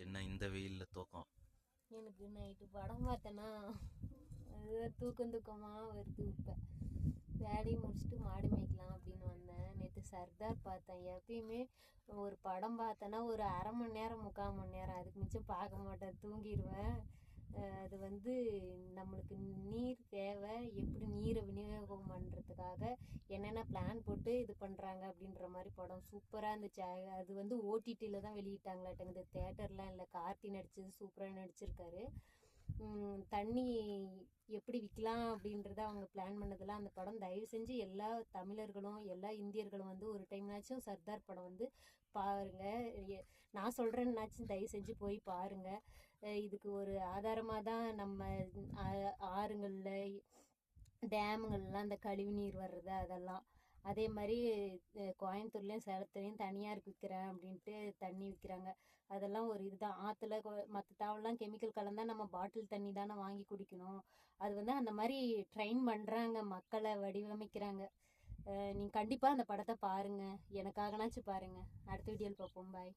என்ன இந்த வெயில்ல தூக்கம்? எனக்கு நைட்டு படம் பார்த்தேன்னா அதுதான் தூக்கமாக வருது. இப்போ வேலையை முடிச்சுட்டு மாடு மேய்க்கலாம் அப்படின்னு வந்தேன். நேற்று சர்தார் பார்த்தேன். எப்பயுமே ஒரு படம் பார்த்தேன்னா ஒரு அரை மணி நேரம் 3/4 மணி நேரம், அதுக்கு மிச்சம் பார்க்க மாட்டேன், தூங்கிடுவேன். அது வந்து நம்மளுக்கு நீர் தேவை, எப்படி நீரை விநியோகம் பண்ணுறதுக்காக என்னென்ன பிளான் போட்டு இது பண்ணுறாங்க அப்படின்ற மாதிரி படம் சூப்பராக இருந்துச்சு. அது வந்து ஓடிடியில் தான் வெளியிட்டாங்களாட்டங்க, இந்த தேட்டர்லாம் இல்லை. கார்த்தி நடிச்சது சூப்பராக நடிச்சிருக்காரு. தண்ணி எப்படி விற்கலாம் அப்படின்றத அவங்க பிளான் பண்ணதெல்லாம் அந்த படம். தயவு செஞ்சு எல்லா தமிழர்களும் எல்லா இந்தியர்களும் வந்து ஒரு டைம்னாச்சும் சர்தார் படம் வந்து பாருங்க. நான் சொல்கிறேன்னாச்சும் தயவு செஞ்சு போய் பாருங்க. இதுக்கு ஒரு ஆதாரமாக தான் நம்ம ஆறுங்களில் டேமுங்கள்லாம் அந்த கழிவு நீர் வர்றது அதெல்லாம். அதே மாதிரி கோயம்புத்தூர்லேயும் சேலத்துலேயும் தனியாருக்கு விற்கிறேன் அப்படின்ட்டு தண்ணி விற்கிறாங்க. அதெல்லாம் ஒரு இதுதான். ஆற்றுல மற்ற தாவெல்லாம் கெமிக்கல் கலந்தால் நம்ம பாட்டில் தண்ணி தானே வாங்கி குடிக்கணும். அது வந்து அந்த மாதிரி ட்ரெயின் பண்ணுறாங்க, மக்களை வடிவமைக்கிறாங்க. நீங்கள் கண்டிப்பாக அந்த படத்தை பாருங்கள், எனக்காகனாச்சும் பாருங்கள். அடுத்த வீடியோவில் பார்ப்போம். பாய்.